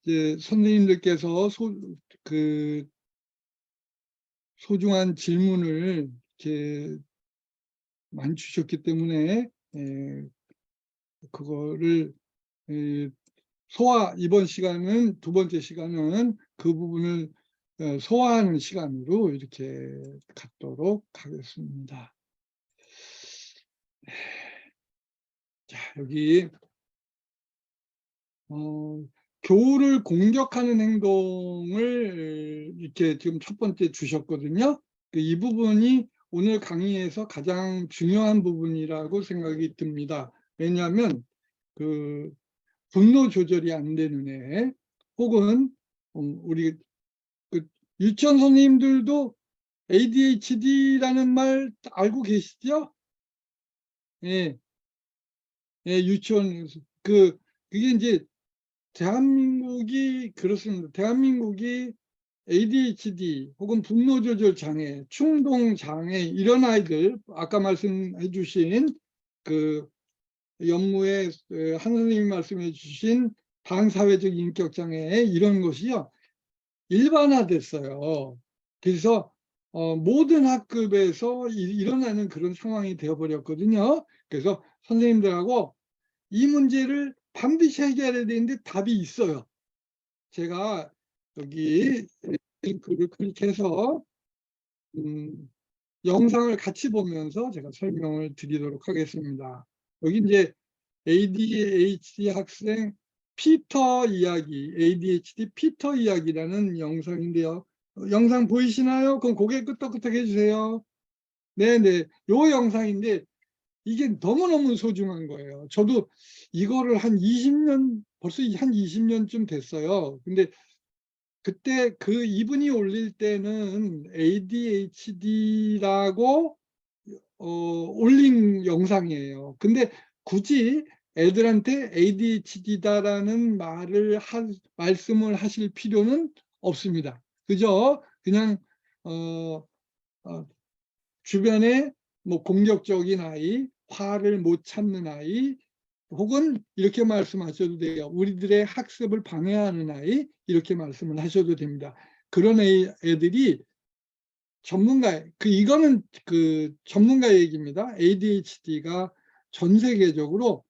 이제 선생님들께서 소중한 질문을 이렇게 많이 주셨기 때문에 그거를 이번 시간은 두 번째 시간은 그 부분을 소화하는 시간으로 이렇게 갖도록 하겠습니다. 자, 여기 교우를 공격하는 행동을 이렇게 지금 첫 번째 주셨거든요. 이 부분이 오늘 강의에서 가장 중요한 부분이라고 생각이 듭니다. 왜냐하면 분노 조절이 안 되는 애, 혹은 우리 유치원 선생님들도 ADHD라는 말 알고 계시죠? 예, 예, 유치원에서 그게 이제 대한민국이 그렇습니다. 대한민국이 ADHD 혹은 분노 조절 장애, 충동 장애 이런 아이들 아까 말씀해 주신 그 연무의 한 선생님이 말씀해 주신 반사회적 인격 장애 이런 것이요 일반화됐어요. 그래서 모든 학급에서 일어나는 그런 상황이 되어버렸거든요. 그래서 선생님들하고 이 문제를 반드시 해결해야 되는데 답이 있어요. 제가 여기 링크를 클릭해서 영상을 같이 보면서 제가 설명을 드리도록 하겠습니다. 여기 이제 ADHD 학생 피터 이야기, ADHD 피터 이야기라는 영상인데요. 영상 보이시나요? 그럼 고개 끄덕끄덕 해주세요. 네네, 요 영상인데 이게 너무너무 소중한 거예요. 저도 이거를 한 20년, 벌써 한 20년쯤 됐어요. 근데 그때 이분이 올릴 때는 ADHD라고 올린 영상이에요. 근데 굳이 애들한테 ADHD다라는 말씀을 하실 필요는 없습니다. 그죠? 그냥 주변에 뭐 공격적인 아이, 화를 못 참는 아이, 혹은 이렇게 말씀하셔도 돼요. 우리들의 학습을 방해하는 아이, 이렇게 말씀을 하셔도 됩니다. 그런 애들이 이거는 전문가 얘기입니다. ADHD가 전 세계적으로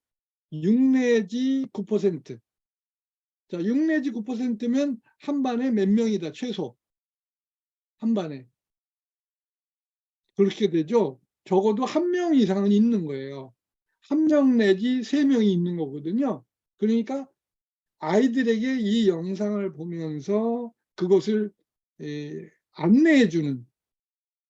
6 내지 9%. 자, 6 내지 9%면 한 반에 몇 명이다, 최소. 한 반에. 그렇게 되죠. 적어도 한 명 이상은 있는 거예요. 한 명 내지 3명이 있는 거거든요. 그러니까 아이들에게 이 영상을 보면서 그것을 안내해 주는,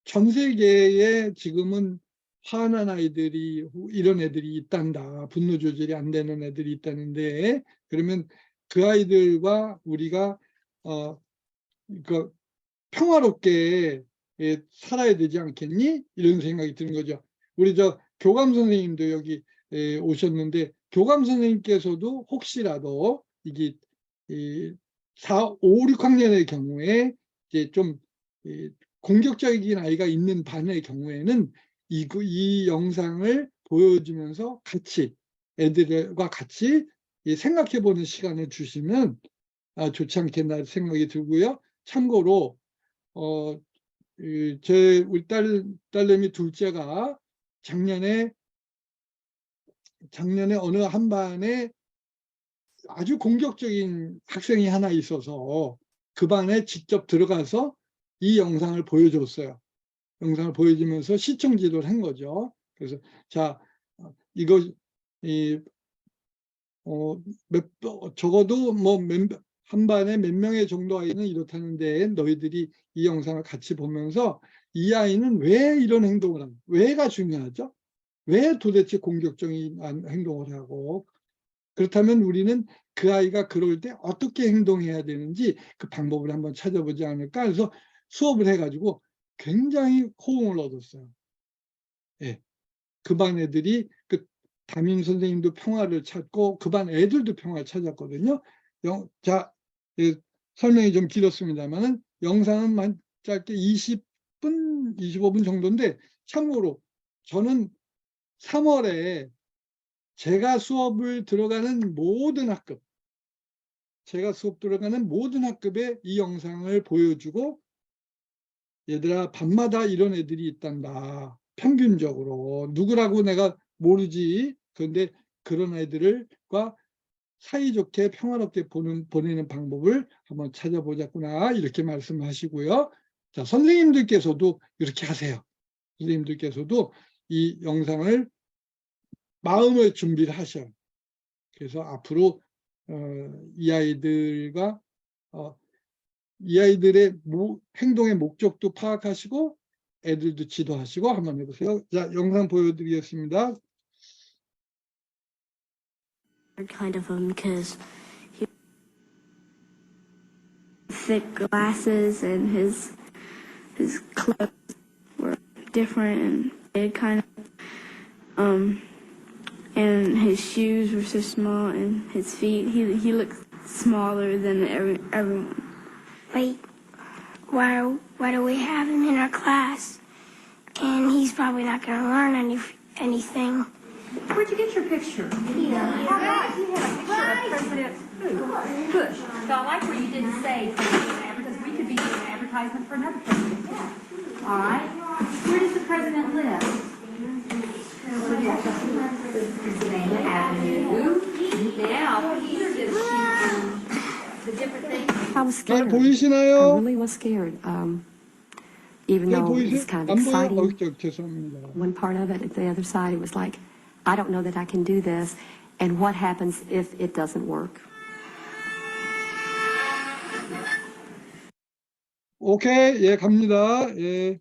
전 세계에 지금은 화난 아이들이 이런 애들이 있단다. 분노 조절이 안 되는 애들이 있다는데, 그러면 그 아이들과 우리가 평화롭게 살아야 되지 않겠니? 이런 생각이 드는 거죠. 우리 교감 선생님도 여기 오셨는데, 교감 선생님께서도 혹시라도 이게 4, 5, 6학년의 경우에 이제 좀 공격적인 아이가 있는 반의 경우에는 이 영상을 보여주면서 애들과 같이 생각해보는 시간을 주시면 좋지 않겠나 생각이 들고요. 참고로 우리 딸내미 둘째가 작년에 어느 한 반에 아주 공격적인 학생이 하나 있어서 그 반에 직접 들어가서 이 영상을 보여줬어요. 영상을 보여주면서 시청 지도를 한 거죠. 그래서 자, 이거 적어도 한 반에 몇 명의 정도 아이는 이렇다는데 너희들이 이 영상을 같이 보면서 이 아이는 왜 이런 행동을 하는, 왜가 중요하죠? 왜 도대체 공격적인 행동을 하고, 그렇다면 우리는 그 아이가 그럴 때 어떻게 행동해야 되는지 그 방법을 한번 찾아보지 않을까 해서 수업을 해가지고 굉장히 호응을 얻었어요. 예. 그 반 애들이 담임 선생님도 평화를 찾고 그 반 애들도 평화를 찾았거든요. 자, 설명이 좀 길었습니다만은 영상은 짧게 20분, 25분 정도인데, 참고로 저는 3월에 제가 수업을 들어가는 모든 학급, 제가 수업 들어가는 모든 학급에 이 영상을 보여주고 얘들아 밤마다 이런 애들이 있단다. 평균적으로 누구라고 내가 모르지. 그런데 그런 애들과 사이좋게 평화롭게 보내는 방법을 한번 찾아보자꾸나 이렇게 말씀하시고요. 자, 선생님들께서도 이렇게 하세요. 선생님들께서도 이 영상을 마음의 준비를 하셔요. 그래서 앞으로 이 아이들과 이 아이들의 행동의 목적도 파악하시고 애들도 지도하시고 한번 해보세요. 자, 영상 보여드리겠습니다. Kind of him because he thick glasses and his clothes were different and big kind of and his shoes were so small and his feet he looked smaller than everyone. Wait, why do we have him in our class? And he's probably not going to learn anything. Where'd you get your picture? Yeah. How about you have a picture of President who? Good. So I like where you didn't say because we could be doing an advertisement for another president. All right. Where does the president live? Pennsylvania Avenue. Now, Peter just the different things. I was 잘 scared. I 보이시나요? really was scared. Even 잘 though it was 보이세요? kind of 안 보여? exciting. 죄송합니다. One part of it, at the other side, it was like, I don't know that I can do this. And what happens if it doesn't work? 오케이, 예, 갑니다. 예.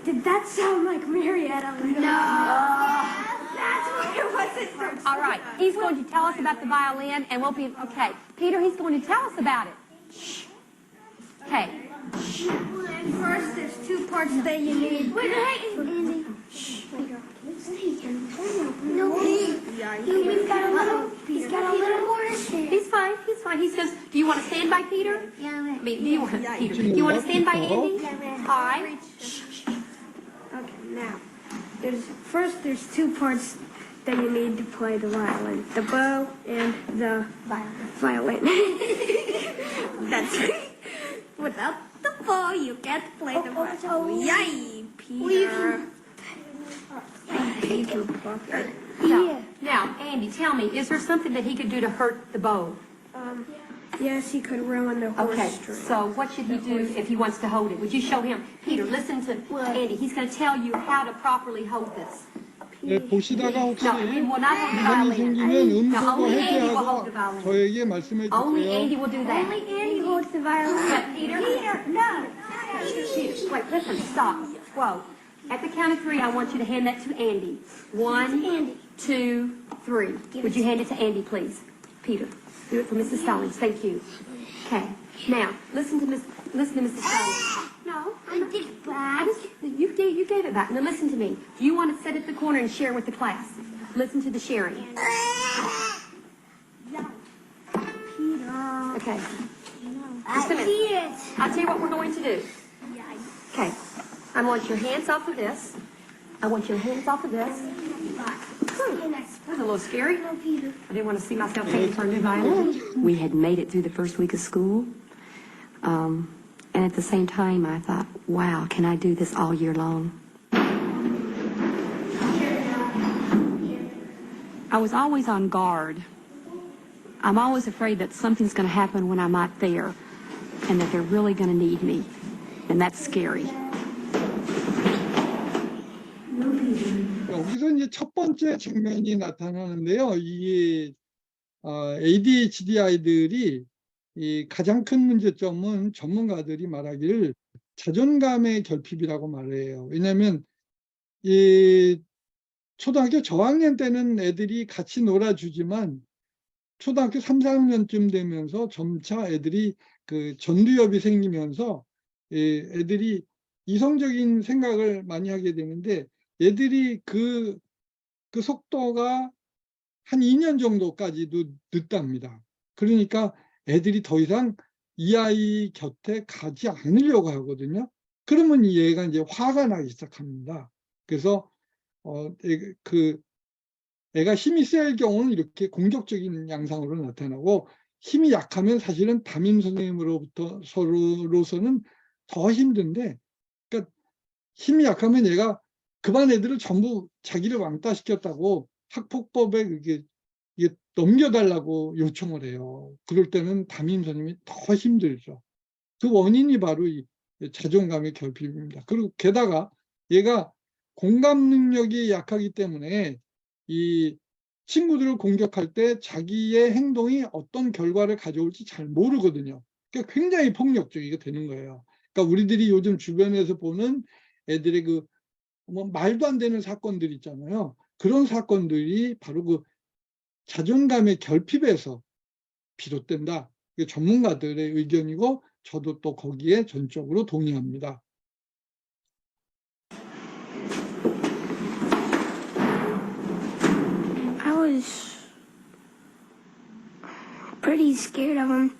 Did that sound like Marietta? No. That's what it was at first. All right. He's going to tell us about the violin, and we'll be okay. Peter, he's going to tell us about it. Okay. First, there's two parts that you need. Wait, Andy. No, he's got a little more in there. He's fine. He's fine. He says, "Do you want to stand by Peter?" Yeah, I mean, do you want Peter? Do you want to stand by Andy? All right. Okay, now, there's two parts that you need to play the violin. The bow and the violin. That's right. Without the bow, you can't play the violin. Yay, Peter. You can block it. Now, Andy, tell me, is there something that he could do to hurt the bow? Yes, he could ruin the horse Okay, string. so what should he do if he wants to hold it? Would you show him? Peter, listen to Andy. He's going to tell you how to properly hold this. 예, 보시다가 혹시 No, he will not hold the 이상이 violin. 생기면 No, 음소거 only Andy will hold the 해제하고 violin. 저에게 말씀해 Only 주세요. Andy will do that. Only Andy holds the violin. But Peter, no. Peter, wait, listen, stop. Whoa. At the count of three, I want you to hand that to Andy. 1, 2, 3. Would you hand it to Andy, please? Peter, do it for Mrs. Stallings. Thank you. Okay. Now, listen to Mrs. Stallings. No, I did it back. You gave it back. Now listen to me. Do you want to sit at the corner and share with the class? Listen to the sharing. Peter. Okay. Just a minute. I'll tell you what we're going to do. Okay. I want your hands off of this. I want your hands off of this. That was a little scary. I didn't want to see myself paying for a new violin. We had made it through the first week of school. And at the same time, I thought, wow, can I do this all year long? I was always on guard. I'm always afraid that something's going to happen when I'm not there and that they're really going to need me. And that's scary. 여기서 이제 첫 번째 장면이 나타나는데요. 이 ADHD 아이들이 이 가장 큰 문제점은 전문가들이 말하기를 자존감의 결핍이라고 말해요. 왜냐하면 이 초등학교 저학년 때는 애들이 같이 놀아주지만 초등학교 3, 4학년쯤 되면서 점차 애들이 그 전두엽이 생기면서 애들이 이성적인 생각을 많이 하게 되는데 애들이 그 속도가 한 2년 정도까지도 늦답니다. 그러니까 애들이 더 이상 이 아이 곁에 가지 않으려고 하거든요. 그러면 얘가 이제 화가 나기 시작합니다. 그래서 애가 힘이 셀 경우는 이렇게 공격적인 양상으로 나타나고 힘이 약하면 사실은 담임 선생님으로서는 더 힘든데, 그러니까 힘이 약하면 얘가 그 반 애들을 전부 자기를 왕따시켰다고 학폭법에 이게 넘겨달라고 요청을 해요. 그럴 때는 담임 선생님이 더 힘들죠. 그 원인이 바로 이 자존감의 결핍입니다. 그리고 게다가 얘가 공감 능력이 약하기 때문에 이 친구들을 공격할 때 자기의 행동이 어떤 결과를 가져올지 잘 모르거든요. 그러니까 굉장히 폭력적이게 되는 거예요. 그러니까 우리들이 요즘 주변에서 보는 애들의 뭐 말도 안 되는 사건들 있잖아요. 그런 사건들이 바로 그 자존감의 결핍에서 비롯된다. 이게 전문가들의 의견이고 저도 또 거기에 전적으로 동의합니다. I was pretty scared of him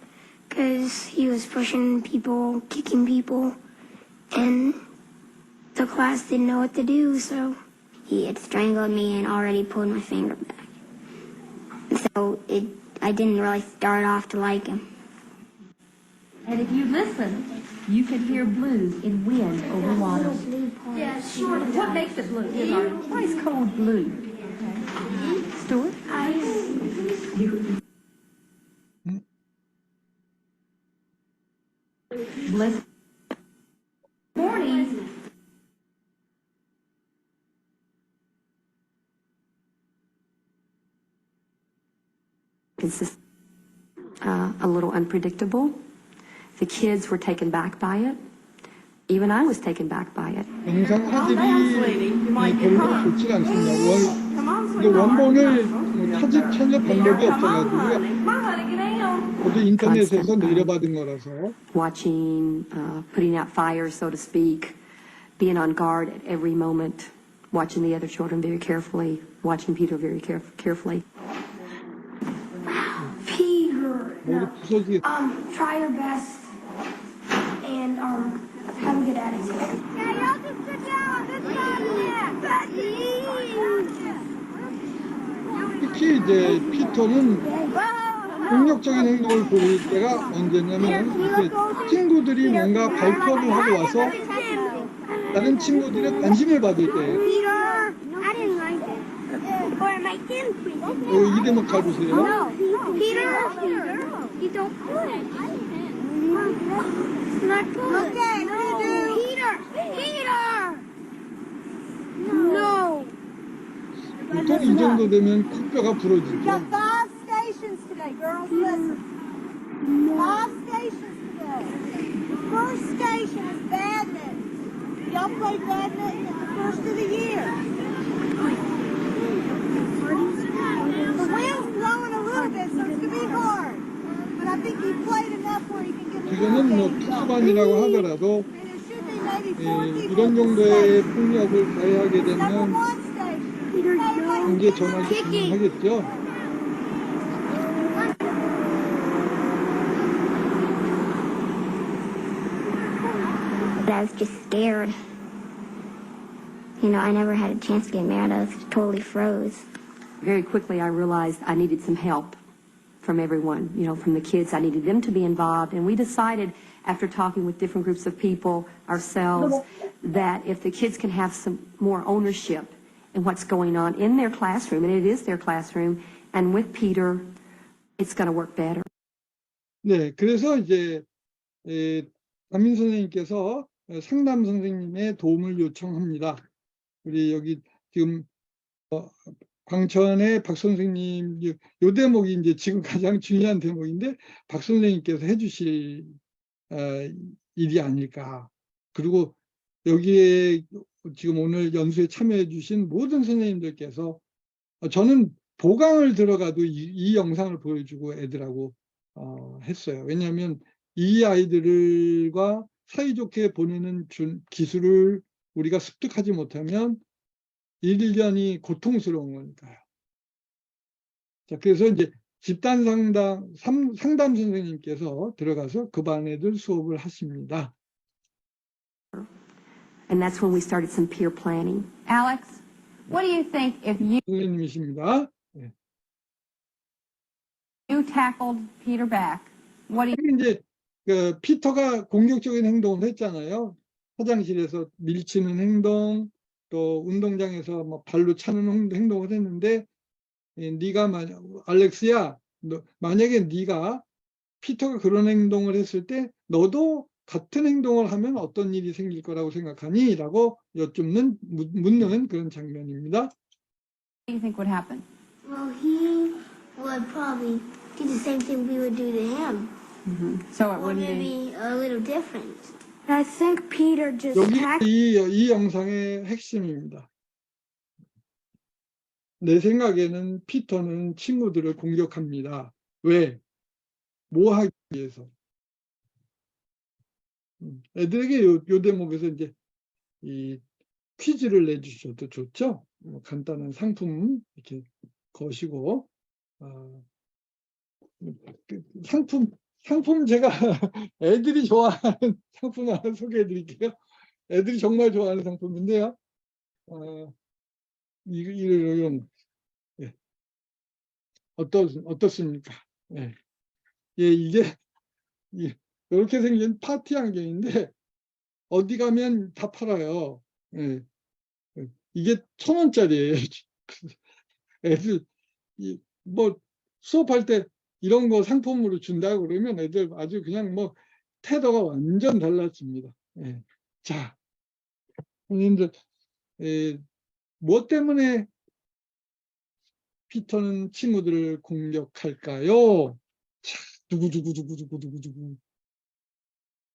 because he was pushing people, kicking people, and the class didn't know what to do, so he had strangled me and already pulled my finger back. So I didn't really start off to like him. And if you listen, you could hear blue in wind over water. Yeah, sure. What makes it blue? Why is cold blue? Stuart? Bless. Morning. It's just, a little unpredictable. The kids were taken back by it. Even I was taken back by it. 영상 화질이 별로 좋지가 않습니다. 근데 원본을 찾을 방법이 없어가지고요. 저도 인터넷에서 내려받은 거라서. Watching, putting out fires, so to speak, being on guard at every moment, watching the other children very carefully, watching Peter very carefully. Peter. 머리 부서지겠다. Try your best and have a good attitude. Yeah, y'all did a good job. Good job. 특히 이제 피터는 폭력적인 행동을 보일 때가 언제냐면 친구들이 뭔가 발표를 하고 와서 다른 친구들의 관심을 받을 때예요. Peter, I didn't like it. Or make him 이 대목 잘 보세요. No, Peter, you don't pull it. It's not good. Okay, no. Peter! No! 보통 이 정도 되면 콧뼈가 부러지죠. Got 5 stations today, girls. Listen. 5 stations today. The first station is badminton. Y'all played badminton at the first of the year. The wind's blowing a little bit, so it's going to be hard. But I think you played enough where you can get the 지금은 뭐 특수반이라고 하더라도 And there should be maybe 4 people. 이런 정도의 폭력을 가해하게 Number 되면 1 station. 경제 전환이 가능하겠죠. But I was just scared. You know, I never had a chance to get mad. I was totally froze. Very quickly, I realized I needed some help from everyone, from the kids. I needed them to be involved. And we decided, after talking with different groups of people, ourselves, that if the kids can have some more ownership in what's going on in their classroom, and it is their classroom, and with Peter, it's going to work better. 네, 그래서 이제 담임 선생님께서 상담 선생님의 도움을 요청합니다. 우리 여기 지금 광천의 박 선생님, 요 대목이 이제 지금 가장 중요한 대목인데 박 선생님께서 해주실 일이 아닐까. 그리고 여기에 지금 오늘 연수에 참여해 주신 모든 선생님들께서 저는 보강을 들어가도 이 영상을 보여주고 애들하고 했어요. 왜냐하면 이 아이들과 사이좋게 보내는 기술을 우리가 습득하지 못하면 1년이 고통스러운 거니까요. 자, 그래서 이제 집단 상담 선생님께서 들어가서 그 반 애들 수업을 하십니다. And that's when we started some peer planning. Alex, what do you think if you 선생님이십니다. 네. You tackled Peter back. What do you 이제 그 피터가 공격적인 행동을 했잖아요. 화장실에서 밀치는 행동, 또 운동장에서 뭐 발로 차는 행동을 했는데, 네가 알렉스야, 만약에 네가 피터가 그런 행동을 했을 때 너도 같은 행동을 하면 어떤 일이 생길 거라고 생각하니? 라고 묻는 그런 장면입니다. think would happen? Well, he would probably do the same thing we would do to him. So it Or wouldn't be. maybe a little different. I think Peter just 여기 이 영상의 핵심입니다. 내 생각에는 피터는 친구들을 공격합니다. 왜? 뭐 하기 위해서? 애들에게 요 대목에서 이제 이 퀴즈를 내주셔도 좋죠. 간단한 상품 이렇게 거시고, 상품 제가 애들이 좋아하는 상품 하나 소개해 드릴게요. 애들이 정말 좋아하는 상품인데요. 이런 예. 어떻습니까? 예. 예, 이게 이렇게 생긴 파티 안경인데 어디 가면 다 팔아요. 예. 이게 1,000원짜리예요. 애들 뭐 수업할 때 이런 거 상품으로 준다고 그러면 애들 아주 그냥 뭐 태도가 완전 달라집니다. 예. 자, 선생님들, 뭐 때문에 피터는 친구들을 공격할까요? 자, 누구.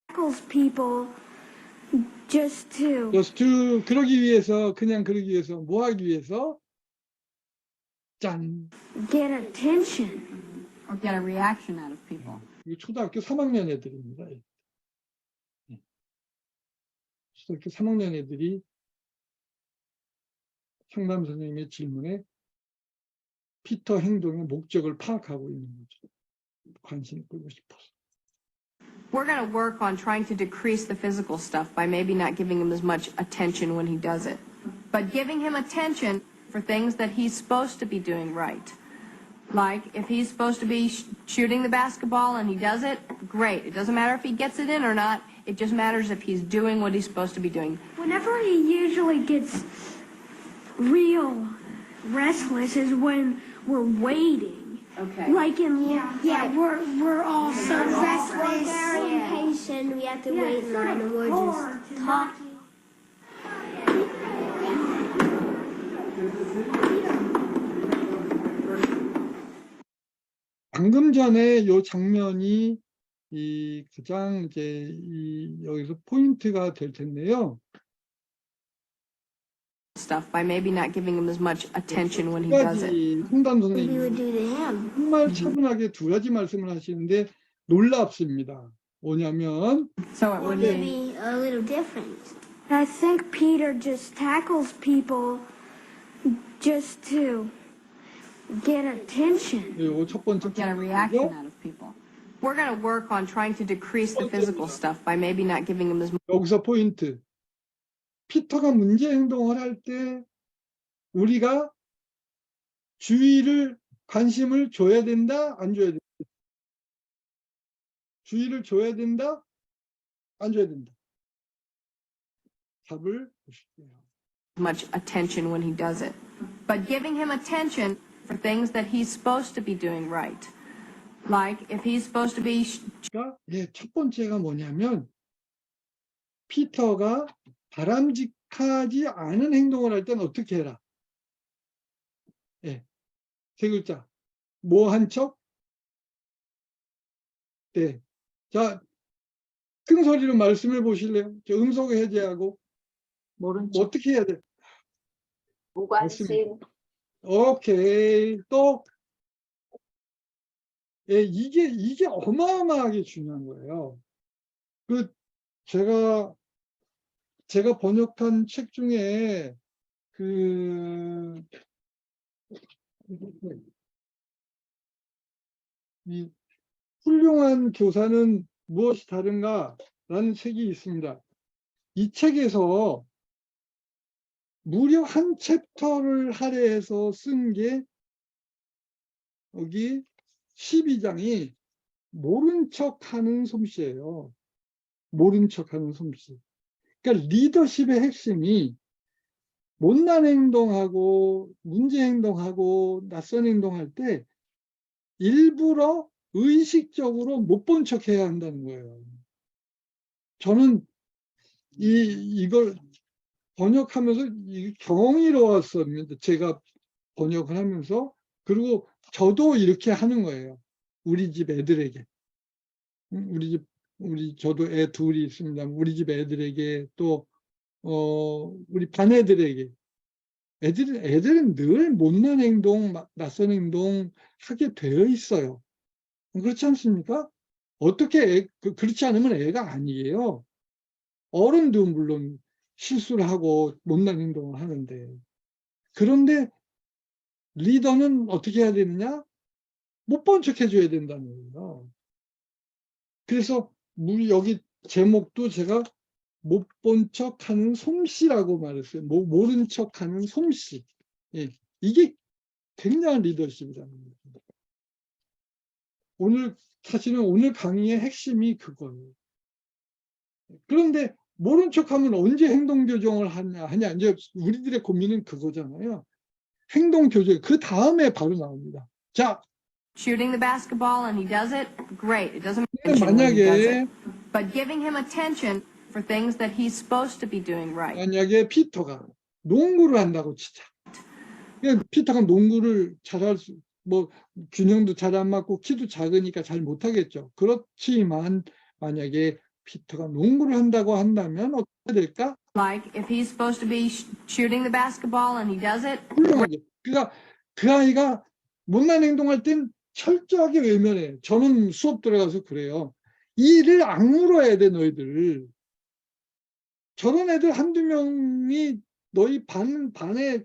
tackles people just to 그러기 위해서, 그냥 그러기 위해서, 뭐 하기 위해서? 짠. get attention. Or get a reaction out of people. 이거 초등학교 3학년 애들입니다. 예. 초등학교 3학년 애들이 상담 선생님의 질문에 피터 행동의 목적을 파악하고 있는 거죠. 관심을 끌고 싶어서. We're going to work on trying to decrease the physical stuff by maybe not giving him as much attention when he does it, but giving him attention for things that he's supposed to be doing right. Like if he's supposed to be shooting the basketball and he does it, great. It doesn't matter if he gets it in or not. It just matters if he's doing what he's supposed to be doing. Whenever he usually gets real restless is when we're waiting. Okay. Like in we're all so restless, very impatient. We have to wait in line, and we're just talking. 방금 전에 요 장면이 가장 이제 여기서 포인트가 될 텐데요. Stuff by maybe not giving him as much attention when he 두 does it. 가지 상담 We 선생님 would do to him. 정말 차분하게 두 가지 말씀을 하시는데 놀랍습니다. 뭐냐면 So it wouldn't be. Maybe a little different. I think Peter just tackles people just to get attention. 요 첫 번째 Get a reaction out of people. We're going to work on trying to decrease the physical stuff by maybe not giving him as much. 여기서 포인트. 피터가 문제 행동을 할 때 우리가 관심을 줘야 된다, 안 줘야 된다? 주의를 줘야 된다, 안 줘야 된다? 답을 보실게요. Much attention when he does it, but giving him attention for things that he's supposed to be doing right. Like if he's supposed to be 첫 번째가 뭐냐면 피터가 바람직하지 않은 행동을 할 때는 어떻게 해라? 예, 세 글자. 뭐 한 척? 네. 자, 큰 소리로 말씀해 보실래요? 음속 해제하고. 모른 척, 어떻게 해야 돼? 무관심, 오케이. 또, 예, 이게 어마어마하게 중요한 거예요. 제가 번역한 책 중에 이 훌륭한 교사는 무엇이 다른가라는 책이 있습니다. 이 책에서 무려 한 챕터를 할애해서 쓴 게 여기 12장이 모른 척하는 솜씨예요. 모른 척하는 솜씨. 그러니까 리더십의 핵심이 못난 행동하고 문제 행동하고 낯선 행동할 때 일부러 의식적으로 못 본 척 해야 한다는 거예요. 저는 이걸 번역하면서 경이로웠습니다. 제가 번역을 하면서. 그리고 저도 이렇게 하는 거예요. 우리 집 애들에게. 저도 애 둘이 있습니다. 우리 집 애들에게 또, 우리 반 애들에게. 애들은 늘 못난 행동, 낯선 행동 하게 되어 있어요. 그렇지 않습니까? 어떻게 그렇지 않으면 애가 아니에요. 어른도 물론 실수를 하고 못난 행동을 하는데. 그런데 리더는 어떻게 해야 되느냐? 못 본 척 해줘야 된다는 거예요. 그래서 여기 제목도 제가 못 본 척하는 솜씨라고 말했어요. 모른 척하는 솜씨. 예, 이게 굉장한 리더십이라는 겁니다. 사실은 오늘 강의의 핵심이 그거예요. 그런데 모른 척하면 언제 행동 교정을 하냐. 이제 우리들의 고민은 그거잖아요. 행동 교정, 그 다음에 바로 나옵니다. 자, Shooting the basketball and he does it, great. It doesn't matter when he does 만약에 it. But giving him attention for things that he's supposed to be doing right. 만약에 피터가 농구를 한다고 치자. 피터가 농구를 잘할 수, 균형도 잘 안 맞고 키도 작으니까 잘 못하겠죠. 그렇지만 만약에 피터가 농구를 한다고 한다면 어떻게 될까? Like if he's supposed to be shooting the basketball and he does it, 훌륭하게. 그러니까 그 아이가 못난 행동할 땐 철저하게 외면해요. 저는 수업 들어가서 그래요. 이 일을 악물어야 돼, 너희들. 저런 애들 한두 명이 너희 반의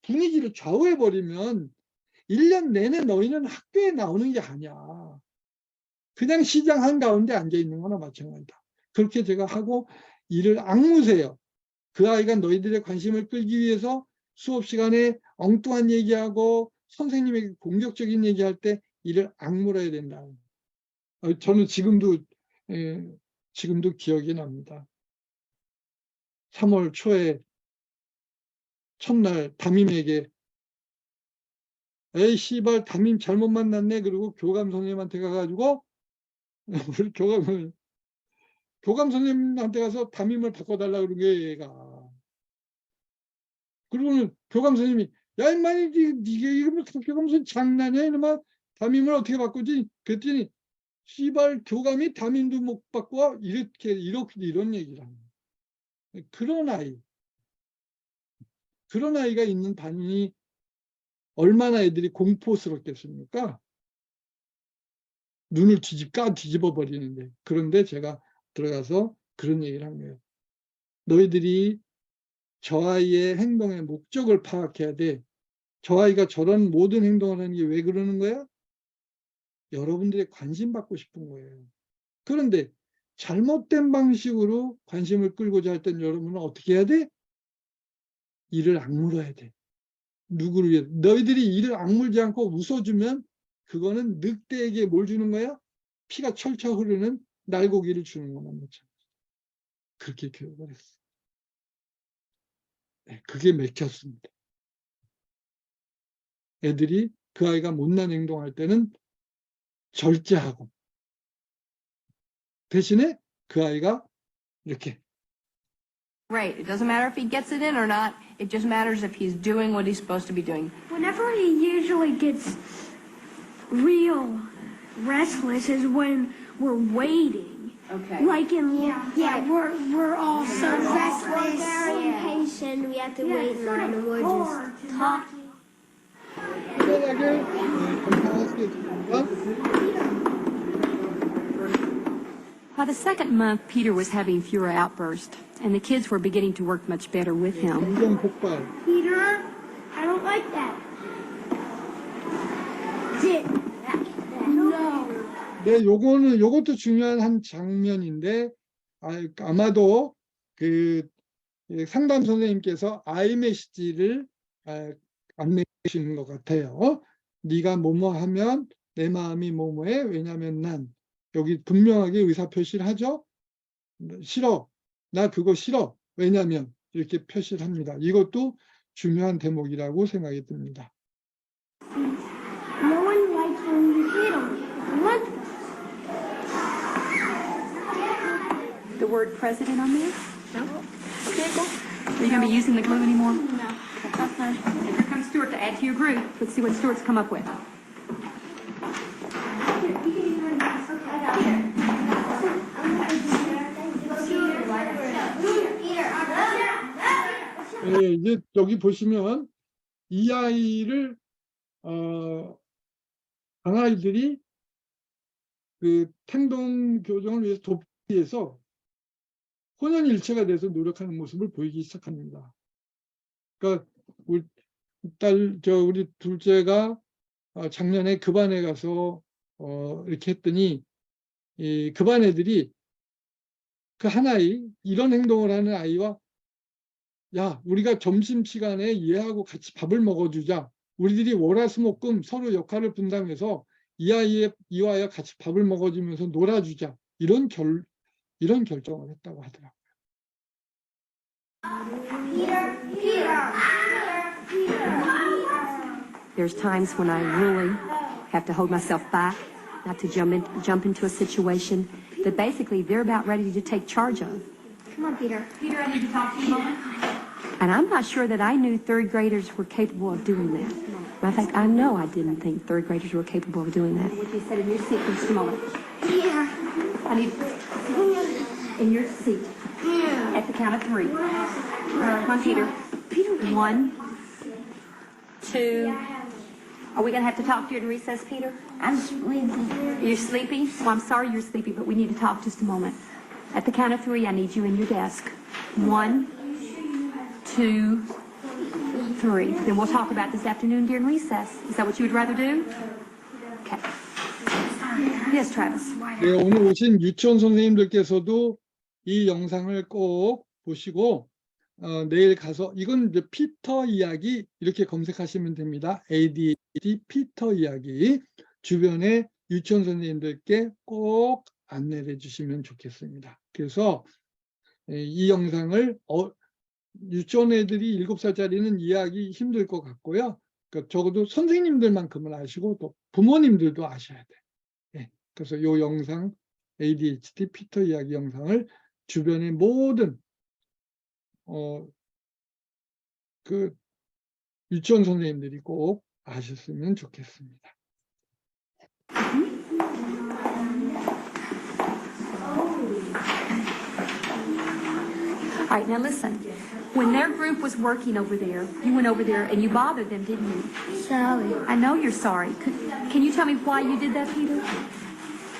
분위기를 좌우해버리면 1년 내내 너희는 학교에 나오는 게 아니야. 그냥 시장 한가운데 앉아있는 거나 마찬가지다. 그렇게 제가 하고 일을 악무세요. 그 아이가 너희들의 관심을 끌기 위해서 수업 시간에 엉뚱한 얘기하고 선생님에게 공격적인 얘기할 때 일을 악물어야 된다. 저는 지금도 기억이 납니다. 3월 초에 첫날 담임에게 에이 씨발 담임 잘못 만났네. 그리고 교감 선생님한테 가가지고 우리 교감 선생님한테 가서 담임을 바꿔달라 그런 게 얘가. 그리고는 교감 선생님이 야 인마니 니가 이러면 교감 선생님 장난이야 이놈아 담임을 어떻게 바꾸지? 그랬더니 씨발 교감이 담임도 못 바꿔 이런 얘기를 합니다. 그런 아이가 있는 반이 얼마나 애들이 공포스럽겠습니까? 눈을 뒤집어 버리는데. 그런데 제가 들어가서 그런 얘기를 한 거예요. 너희들이 저 아이의 행동의 목적을 파악해야 돼. 저 아이가 저런 모든 행동을 하는 게 왜 그러는 거야? 여러분들의 관심 받고 싶은 거예요. 그런데 잘못된 방식으로 관심을 끌고자 할 땐 여러분은 어떻게 해야 돼? 이를 악물어야 돼. 누구를 위해? 너희들이 이를 악물지 않고 웃어주면 그거는 늑대에게 뭘 주는 거야? 피가 철철 흐르는 날고기를 주는 거나 마찬가지. 그렇게 교육을 했어. 네, 그게 맥혔습니다. 애들이 그 아이가 못난 행동할 때는 절제하고 대신에 그 아이가 이렇게 great. It doesn't matter if he gets it in or not. It just matters if he's doing what he's supposed to be doing. Whenever he usually gets real restless is when we're waiting. Okay. Like in we're all so We're restless. very impatient. We have to wait in line and we're just talking. 편안하게 감상하시겠습니다. By the second month, Peter was having fewer outbursts, and the kids were beginning to work much better with him. 감정 폭발. Peter, I don't like that. No. 네, 요것도 중요한 한 장면인데 아마도 그 상담 선생님께서 아이메시지를 안내해 주시는 것 같아요. 네가 뭐뭐 하면 내 마음이 뭐뭐해. 왜냐하면 난 여기 분명하게 의사표시를 하죠. 싫어. 나 그거 싫어. 왜냐하면 이렇게 표시를 합니다. 이것도 중요한 대목이라고 생각이 듭니다. No one likes when you hit them. What? The word president on there? No. Okay, go. Are you going to be using the glue anymore? No, that's not. Okay, here comes Stuart to add to your group. Let's see what Stuart's come up with. 예, 이제 여기 보시면 이 아이를 강아이들이 그 행동 교정을 위해서 돕기 위해서 혼연일체가 돼서 노력하는 모습을 보이기 시작합니다. 그러니까 우리 우리 둘째가 작년에 그 반에 가서 이렇게 했더니 그 반 애들이 그 한 아이 이런 행동을 하는 아이와 야, 우리가 점심시간에 얘하고 같이 밥을 먹어주자. 우리들이 월화수목금 서로 역할을 분담해서 이와야 같이 밥을 먹어주면서 놀아주자. 이런 결정을 했다고 하더라고요. There's times when I really have to hold myself back, not to jump into a situation that basically they're about ready to take charge of. Come on, Peter. Peter, I need to talk to you a moment. And I'm not sure that I knew third graders were capable of doing that. Matter of fact, I know I didn't think third graders were capable of doing that. Would you sit in your seat for just a moment? Yeah. I need in your seat at the count of 3. Come on, Peter. 1, 2. Are we going to have to talk to you in recess, Peter? I'm sleepy. You're sleepy? Well, I'm sorry you're sleepy, but we need to talk just a moment. At the count of 3, I need you in your desk. 1, 2, 3. Then we'll talk about this afternoon during recess. Is that what you would rather do? Okay. Yes, Travis. 네, 오늘 오신 유치원 선생님들께서도 이 영상을 꼭 보시고 내일 가서 이건 이제 피터 이야기 이렇게 검색하시면 됩니다. ADHD 피터 이야기 주변에 유치원 선생님들께 꼭 안내를 해주시면 좋겠습니다. 그래서 이 영상을 유치원 애들이 7살짜리는 이해하기 힘들 것 같고요. 그러니까 적어도 선생님들만큼은 아시고 또 부모님들도 아셔야 돼요. 네, 그래서 이 영상 ADHD 피터 이야기 영상을 주변의 모든 그 유치원 선생님들이 꼭 아셨으면 좋겠습니다. All right, now listen. When their group was working over there, you went over there and you bothered them, didn't you? Sorry. I know you're sorry. Can you tell me why you did that, Peter?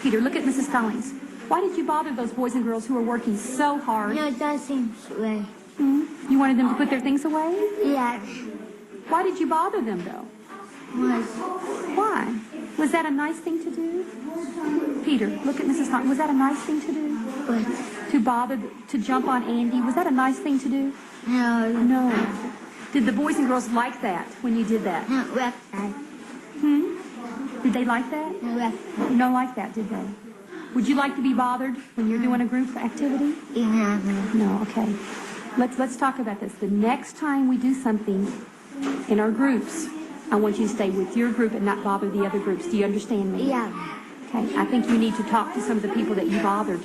Peter, look at Mrs. Stallings. Why did you bother those boys and girls who were working so hard? No, that seems way. You wanted them to put their things away? Yeah. Why did you bother them, though? Why? Was that a nice thing to do? Peter, look at Mrs. Stallings. Was that a nice thing to do? What? To bother, to jump on Andy? Was that a nice thing to do? No. No. Did the boys and girls like that when you did that? Not left side. Did they like that? No left side. You don't like that, did they? Would you like to be bothered when you're doing a group activity? Yeah. No, okay. Let's talk about this. The next time we do something in our groups, I want you to stay with your group and not bother the other groups. Do you understand me? Yeah. Okay. I think you need to talk to some of the people that you bothered.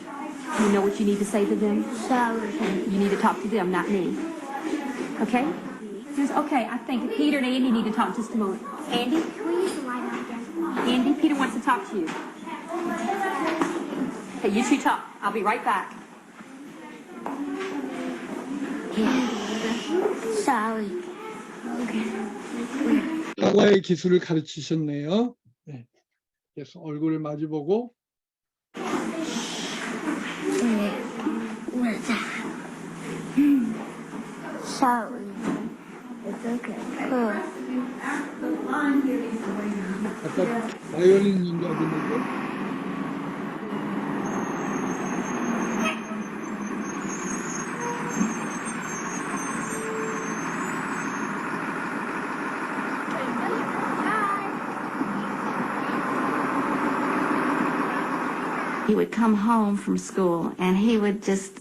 You know what you need to say to them? Sorry. You need to talk to them, not me. Okay? Okay, I think Peter and Andy need to talk just a moment. Andy? Can we use the light out again? Andy, Peter wants to talk to you. Okay, you two talk. I'll be right back. Sorry. Okay. 영화의 기술을 가르치셨네요. 네. 그래서 얼굴을 마주보고 What's that? Sorry. It's okay. 아까 바이올린인 줄 알았는데 he would come home from school and he would just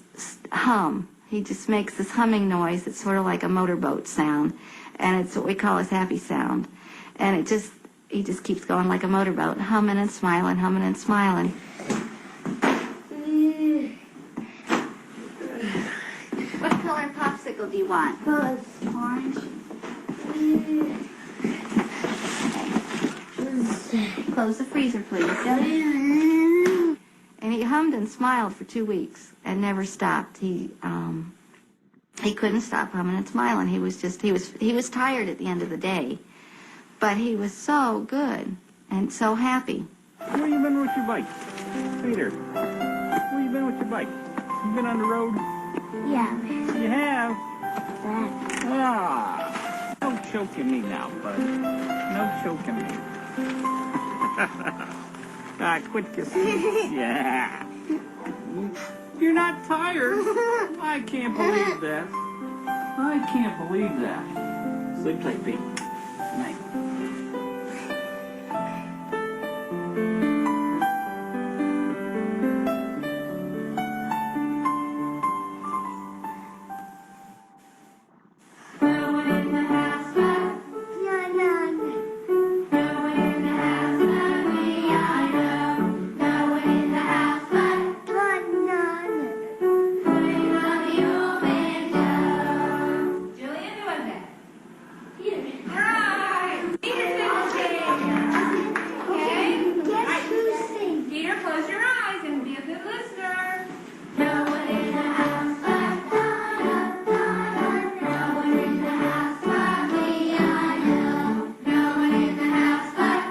hum. He just makes this humming noise. It's sort of like a motorboat sound, and it's what we call his happy sound. And he just keeps going like a motorboat, humming and smiling, humming and smiling. What color popsicle do you want? Orange. Close the freezer, please. And he hummed and smiled for 2 weeks and never stopped. He couldn't stop humming and smiling. He was tired at the end of the day, but he was so good and so happy. Where you been with your bike? Peter, where you been with your bike? You been on the road? Yeah. You have? Ah, no choking me now, bud. No choking me. Ah, quit kissing. Yeah. You're not tired. I can't believe that. I can't believe that. Sleep tight, Pete. Good night. Julian, who was that? Peter. Peter, close your eyes and be a good listener. No one in the house but no one in the house but me, I know. No one in the house but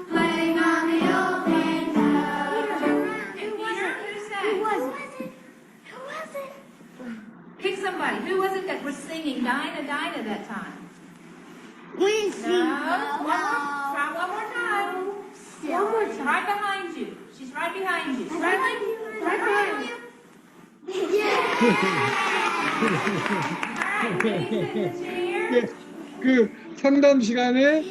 playing on the old piano. Peter, who's that? Who was it? Pick somebody. Who was it that was singing Dinah, Dinah that time? No. Try one more time. One more time. Right behind you. She's right behind you. Right behind you. Right behind you. All right, ready, sit in the chair. 그 상담 시간에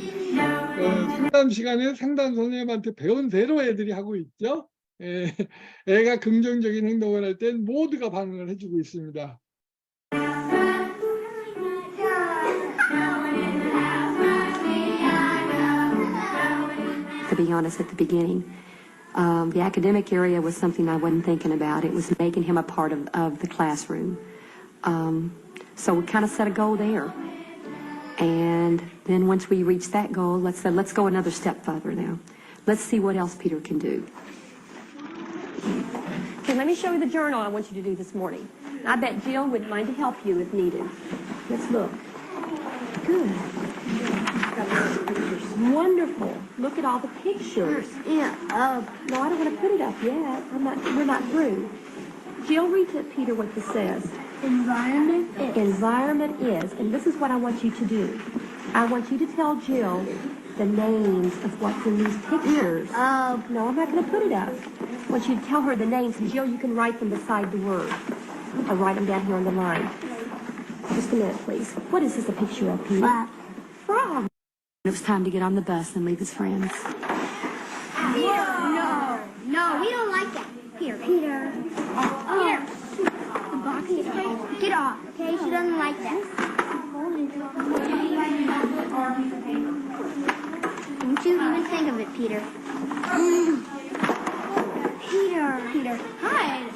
상담 선생님한테 배운 대로 애들이 하고 있죠. 예, 애가 긍정적인 행동을 할 땐 모두가 반응을 해주고 있습니다. To be honest, at the beginning, the academic area was something I wasn't thinking about. It was making him a part of the classroom. So we kind of set a goal there. And then once we reached that goal, let's go another step further now. Let's see what else Peter can do. Okay, let me show you the journal I want you to do this morning. I bet Jill would mind to help you if needed. Let's look. Good. Wonderful. Look at all the pictures. Yeah. No, I don't want to put it up yet. We're not through. Jill, read to Peter what this says. Environment is. Environment is, and this is what I want you to do. I want you to tell Jill the names of what's in these pictures. No, I'm not going to put it up. I want you to tell her the names, and Jill, you can write them beside the word. I'll write them down here on the line. Just a minute, please. What is this a picture of, Peter? Frog. It was time to get on the bus and leave his friends. No, we don't like that. Peter. Peter. The box is right. Get off, okay? She doesn't like that. Don't you even think of it, Peter. Peter. Hide.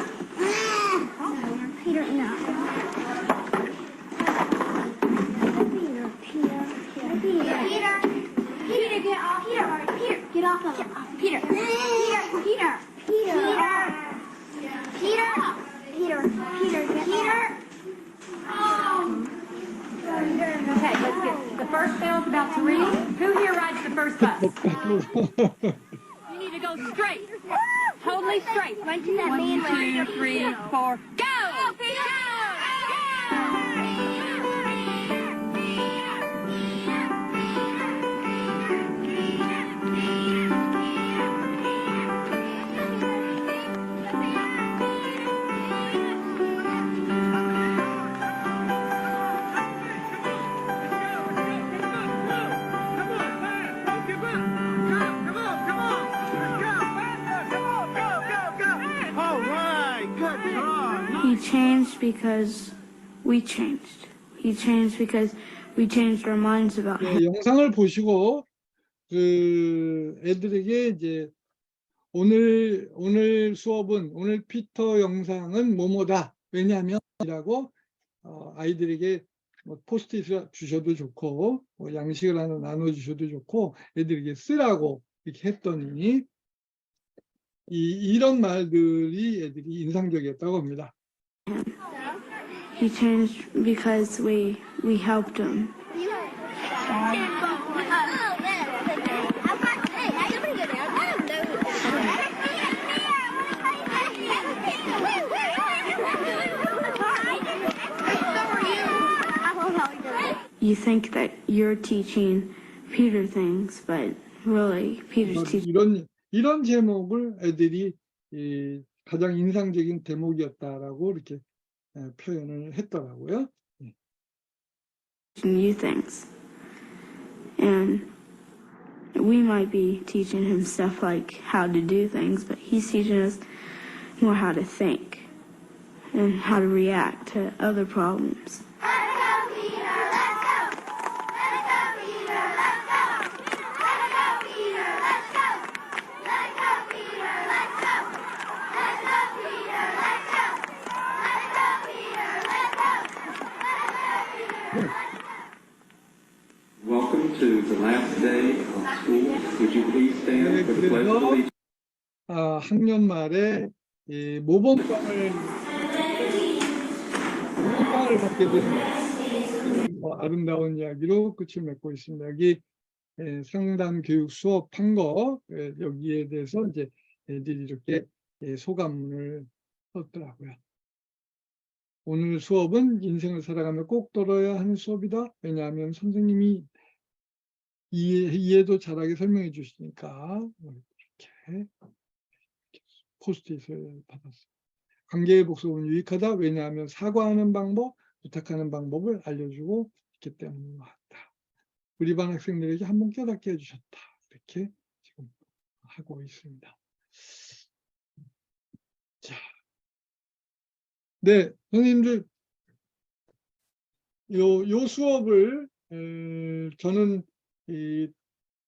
Peter, no. Peter, get off. Peter, get off of him. Peter. Okay, let's get, the first bell's about to ring. Who here rides the first bus? You need to go straight. Totally straight. 1, 2, 3, 4, go! Come on! He changed because we changed. He changed because we changed our minds about him. 영상을 보시고 그 애들에게 이제 오늘 수업은 오늘 피터 영상은 뭐뭐다. 왜냐하면이라고 아이들에게 뭐 포스트잇을 주셔도 좋고 뭐 양식을 하나 나눠 주셔도 좋고 애들에게 쓰라고 이렇게 했더니 이런 말들이 애들이 인상적이었다고 합니다. He changed because we helped him. You think that you're teaching Peter things, but really Peter's teaching. 이런 제목을 애들이 가장 인상적인 대목이었다라고 이렇게 표현을 했더라고요. You things. And we might be teaching him stuff like how to do things, but he's teaching us more how to think and how to react to other problems. Welcome to the last day of school. Would you please stand for the pledge of allegiance? 학년 말에 이 모범빵을 받게 된 아름다운 이야기로 끝을 맺고 있습니다. 여기 상담 교육 수업한 거 여기에 대해서 이제 애들이 이렇게 소감문을 썼더라고요. 오늘 수업은 인생을 살아가며 꼭 들어야 하는 수업이다. 왜냐하면 선생님이 이해도 잘하게 설명해 주시니까 이렇게 포스트잇을 받았어요. 관계의 복습은 유익하다. 왜냐하면 사과하는 방법, 부탁하는 방법을 알려주고 있기 때문인 것 같다. 우리 반 학생들에게 한번 깨닫게 해주셨다. 이렇게 지금 하고 있습니다. 자, 네, 선생님들, 요 수업을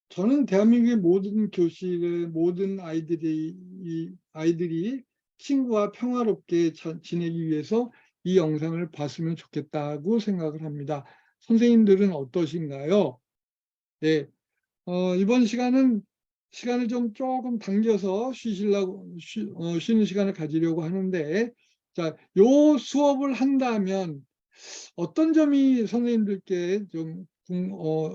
저는 대한민국의 모든 교실의 모든 아이들이 친구와 평화롭게 지내기 위해서 이 영상을 봤으면 좋겠다고 생각을 합니다. 선생님들은 어떠신가요? 네, 이번 시간을 조금 당겨서 쉬는 시간을 가지려고 하는데, 자, 요 수업을 한다면 어떤 점이 선생님들께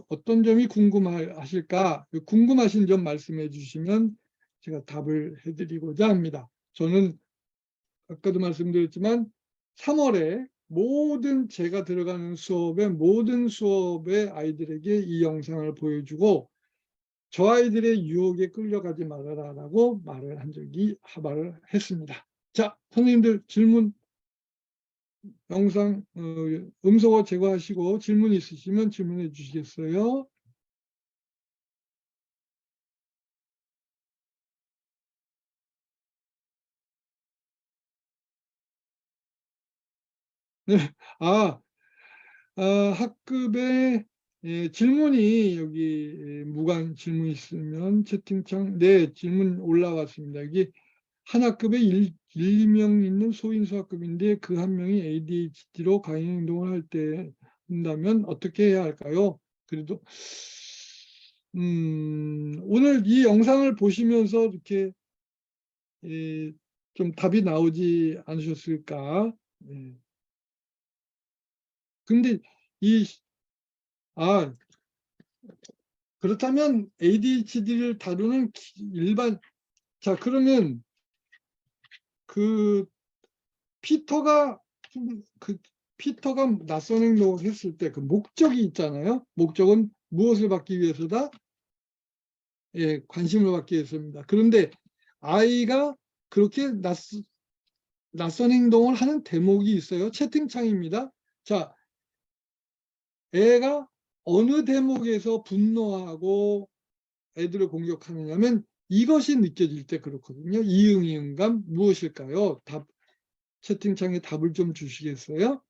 어떤 점이 궁금하실까? 궁금하신 점 말씀해 주시면 제가 답을 해드리고자 합니다. 저는 아까도 말씀드렸지만 3월에 제가 들어가는 모든 수업의 아이들에게 이 영상을 보여주고 저 아이들의 유혹에 끌려가지 말아라라고 말을 했습니다. 자, 선생님들 질문, 영상 음소거 제거하시고 질문 있으시면 질문해 주시겠어요? 네, 학급에 질문이 여기 무관 질문 있으면 채팅창 질문 올라왔습니다. 여기 한 학급에 2명 있는 소인수 학급인데 그 한 명이 ADHD로 강의 행동을 할 때 한다면 어떻게 해야 할까요? 그래도 오늘 이 영상을 보시면서 이렇게 좀 답이 나오지 않으셨을까? 근데 그렇다면 ADHD를 다루는 자, 그러면 피터가 낯선 행동을 했을 때 그 목적이 있잖아요. 목적은 무엇을 받기 위해서다? 관심을 받기 위해서입니다. 그런데 아이가 그렇게 낯선 행동을 하는 대목이 있어요. 채팅창입니다. 자, 애가 어느 대목에서 분노하고 애들을 공격하느냐면 이것이 느껴질 때 그렇거든요. 이응이응감 무엇일까요? 답 채팅창에 답을 좀 주시겠어요?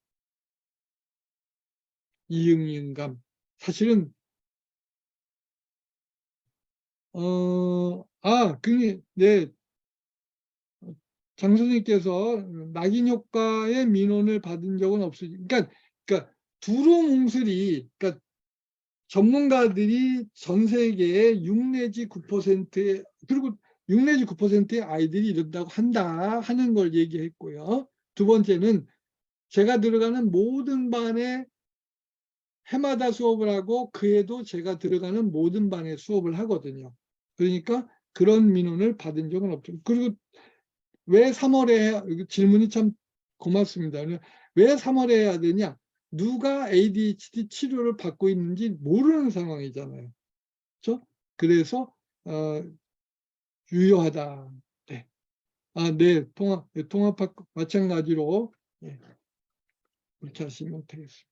이응이응감. 사실은 네. 장 선생님께서 낙인 효과의 민원을 받은 적은 없으니, 그러니까 두루뭉술이, 그러니까 전문가들이 전 세계에 6 내지 9%의, 그리고 6 내지 9%의 아이들이 이런다고 한다 하는 걸 얘기했고요. 두 번째는 제가 들어가는 모든 반에 해마다 수업을 하고 그해도 제가 들어가는 모든 반에 수업을 하거든요. 그러니까 그런 민원을 받은 적은 없죠. 그리고 왜 3월에 해야, 질문이 참 고맙습니다. 왜 3월에 해야 되냐? 누가 ADHD 치료를 받고 있는지 모르는 상황이잖아요. 그렇죠? 그래서 유효하다. 네. 네. 통합 마찬가지로, 네. 그렇게 하시면 되겠습니다.